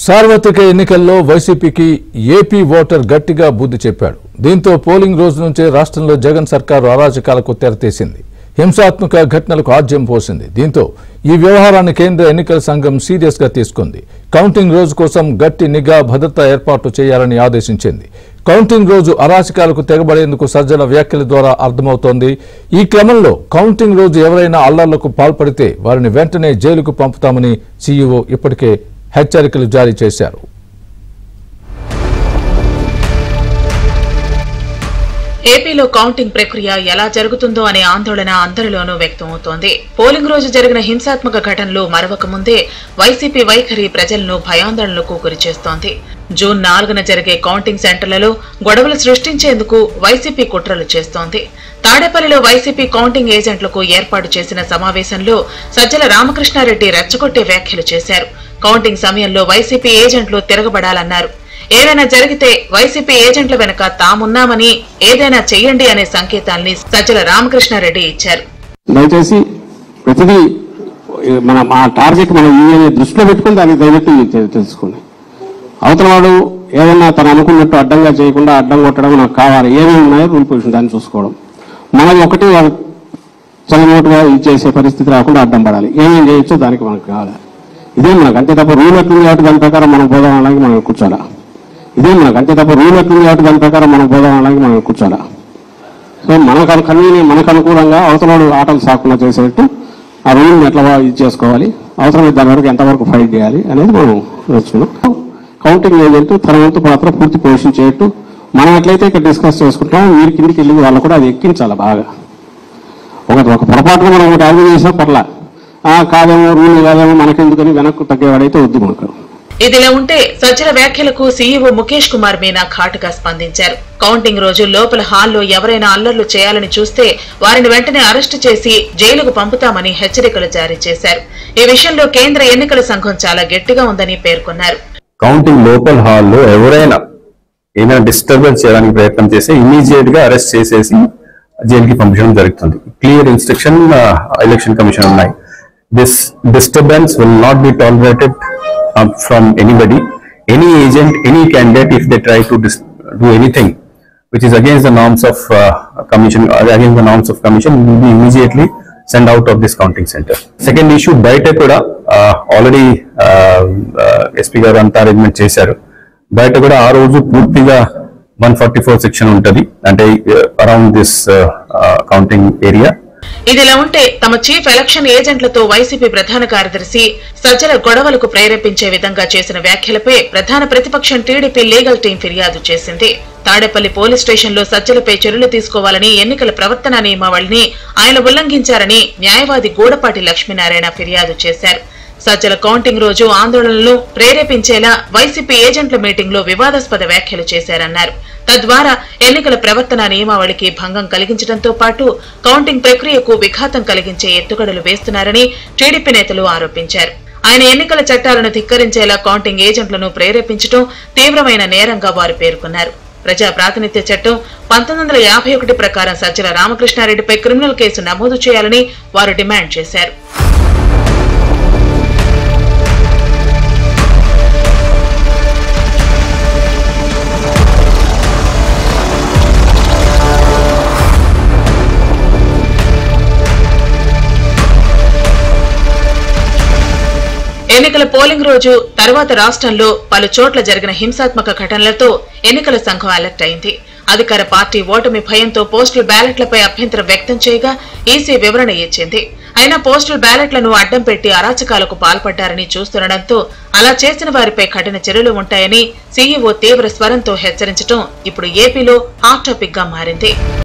సార్వత్రిక ఎన్నికల్లో వైసీపీకి ఏపీ ఓటర్ గట్టిగా బుద్ధి చెప్పాడు. దీంతో పోలింగ్ రోజు నుంచే రాష్ట్రంలో జగన్ సర్కారు అరాచకాలకు తెరతీసింది. హింసాత్మక ఘటనలకు ఆజ్యం పోసింది. దీంతో ఈ వ్యవహారాన్ని కేంద్ర ఎన్నికల సంఘం సీరియస్ గా తీసుకుంది. కౌంటింగ్ రోజు కోసం గట్టి నిఘా భద్రత ఏర్పాటు చేయాలని ఆదేశించింది. కౌంటింగ్ రోజు అరాచకాలకు తెగబడేందుకు సజ్జల వ్యాఖ్యల ద్వారా అర్థమవుతోంది. ఈ క్రమంలో కౌంటింగ్ రోజు ఎవరైనా అల్లర్లకు పాల్పడితే వారిని వెంటనే జైలుకు పంపుతామని సీఈఓ ఇప్పటికే హెచ్చరికలు జారీ చేశారు. ఏపీలో కౌంటింగ్ ప్రక్రియ ఎలా జరుగుతుందో అనే ఆందోళన అందరిలోనూ వ్యక్తమవుతోంది. పోలింగ్ రోజు జరిగిన హింసాత్మక ఘటనలు మరవక ముందే వైసీపీ వైఖరి ప్రజలను భయాందోళనలకు గురిచేస్తోంది. జూన్ 4న జరిగే కౌంటింగ్ సెంటర్లలో గొడవలు సృష్టించేందుకు వైసీపీ కుట్రలు చేస్తోంది. తాడేపల్లిలో వైసీపీ కౌంటింగ్ ఏజెంట్లకు ఏర్పాటు చేసిన సమావేశంలో సజ్జల రామకృష్ణారెడ్డి రెచ్చగొట్టే వ్యాఖ్యలు చేశారు. కౌంటింగ్ సమయంలో వైసీపీ ఏజెంట్లు తిరగబడాలన్నారు. ఏదైనా జరిగితే వైసీపీ ఏజెంట్ల వెనుక తామున్నామని, ఏదైనా చెయ్యండి అనే సంకేతాల్ని సజ్జల రామకృష్ణారెడ్డి ఇచ్చారు. దయచేసి ప్రతిదీ మా టార్గెట్ మనం దృష్టిలో పెట్టుకుని దానికి దయచేసి తెలుసుకోండి. అవతల వాడు ఏదన్నా తను అనుకున్నట్టు అడ్డంగా చేయకుండా అడ్డం కొట్టడం నాకు కావాలి. ఏమేమి ఉన్నాయో రూల్ పొజిషన్ దాన్ని చూసుకోవడం. మనది ఒకటి చలమోటుగా ఇచ్చేసే పరిస్థితి రాకుండా అడ్డం పడాలి. ఏమేం చేయొచ్చో దానికి మనకు కావాలి. ఇదే మనకు అంతే తప్ప రూల్ ఎట్లుంది కాబట్టి దాని ప్రకారం మనం బోధన అనడానికి మనం కూర్చోాలా. ఇదే మనకు అంతే తప్ప రూల్ ఎట్లుంది కాబట్టి దాని ప్రకారం మనం బోధన అనడానికి మనం కూర్చోాలా. సో మనకు అనుకూలంగా అవతల ఆటలు సాకుండా చేసేట్టు ఆ రూల్ని ఎట్లా చేసుకోవాలి, అవసరమైతే దాని వరకు ఎంతవరకు ఫైట్ చేయాలి అనేది మనం నేర్చుకున్నాం. కౌంటింగ్ ఏజెంట్ తన వంతు పాత్ర పూర్తి పోషించేట్టు మనం ఎట్లయితే ఇక్కడ డిస్కస్ చేసుకుంటాం, వీరి కిందికి వెళ్ళి వాళ్ళు కూడా అది ఎక్కించాలి బాగా. ఒక పొరపాటుగా మనం ఒకటి ఆర్గ్యూ చేసినా పర్లా, కాదేమో రూల్ కాదేమో మనకెందుకని వెనక్కు తగ్గేవాడైతే వద్దు మనకు. ఇదిలా ఉంటే సజ్జల వ్యాఖ్యలకు సీఈఓ ముఖేష్ కుమార్ మీనా ఘాటుగా స్పందించారు. కౌంటింగ్ రోజు లోపల హాల్లో ఎవరైనా అల్లర్లు చేయాలని చూస్తే వారిని వెంటనే అరెస్టు చేసి జైలుకు పంపుతామని హెచ్చరికలు జారీ చేశారు. ఈ విషయంలో కేంద్ర ఎన్నికల సంఘం చాలా గట్టిగా ఉందని పేర్కొన్నారు. కౌంటింగ్ లోపల్ హాల్లో ఎవరైనా ఏమైనా డిస్టర్బెన్స్ చేయడానికి ప్రయత్నం చేస్తే ఇమీడియట్ గా అరెస్ట్ చేసేసి జైలుకి పంపించడం జరుగుతుంది. క్లియర్ ఇన్స్ట్రక్షన్ ఎలక్షన్ కమిషన్ ఉన్నాయి. This disturbance will not be tolerated from anybody, any agent, any candidate. If they try to do anything which is against the norms of commission or against the norms of commission, will be immediately sent out of this counting center. Second issue, baita kuda already SP garu anta arrangement chesaru. Baita kuda aa roju పూర్తిగా 144 section ఉంటది, అంటే around this counting area. ఇదిలా ఉంటే తమ chief election ఏజెంట్లతో YCP ప్రధాన కార్యదర్శి సజ్జల గొడవలకు ప్రేరేపించే విధంగా చేసిన వ్యాఖ్యలపై ప్రధాన ప్రతిపక్షం టీడీపీ లీగల్ టీం ఫిర్యాదు చేసింది. తాడేపల్లి పోలీస్ స్టేషన్లో సజ్జలపై చర్యలు తీసుకోవాలని, ఎన్నికల ప్రవర్తన నియమావళిని ఆయన ఉల్లంఘించారని న్యాయవాది గూడపాటి లక్ష్మీనారాయణ ఫిర్యాదు చేశారు. సజ్జల కౌంటింగ్ రోజు ఆందోళనలు ప్రేరేపించేలా వైసీపీ ఏజెంట్ల మీటింగ్ లో వివాదాస్పద వ్యాఖ్యలు చేశారన్నారు. తద్వారా ఎన్నికల ప్రవర్తన నియమావళికి భంగం కలిగించడంతో పాటు కౌంటింగ్ ప్రక్రియకు విఘాతం కలిగించే ఎత్తుగడలు వేస్తున్నారని టీడీపీ నేతలు ఆరోపించారు. ఆయన ఎన్నికల చట్టాలను ధిక్కరించేలా కౌంటింగ్ ఏజెంట్లను ప్రేరేపించడం తీవ్రమైన నేరంగా వారు పేర్కొన్నారు. ప్రజా ప్రాతినిధ్య చట్టం 1951 ప్రకారం సజ్జల రామకృష్ణారెడ్డిపై క్రిమినల్ కేసు నమోదు చేయాలని వారు డిమాండ్ చేశారు. ఎన్నికల పోలింగ్ రోజు తర్వాత రాష్ట్రంలో పలు చోట్ల జరిగిన హింసాత్మక ఘటనలతో ఎన్నికల సంఘం అలర్ట్ అయింది. అధికార పార్టీ ఓటమి భయంతో పోస్టల్ బ్యాలెట్లపై అభ్యంతరం వ్యక్తం చేయగా ఈసీ వివరణ ఇచ్చింది. అయినా పోస్టల్ బ్యాలెట్లను అడ్డం పెట్టి అరాచకాలకు పాల్పడ్డారని చూస్తుండటంతో అలా చేసిన వారిపై కఠిన చర్యలు ఉంటాయని సీఈఓ తీవ్ర స్వరంతో హెచ్చరించడం ఇప్పుడు ఏపీలో హాట్ టాపిక్ గా మారింది.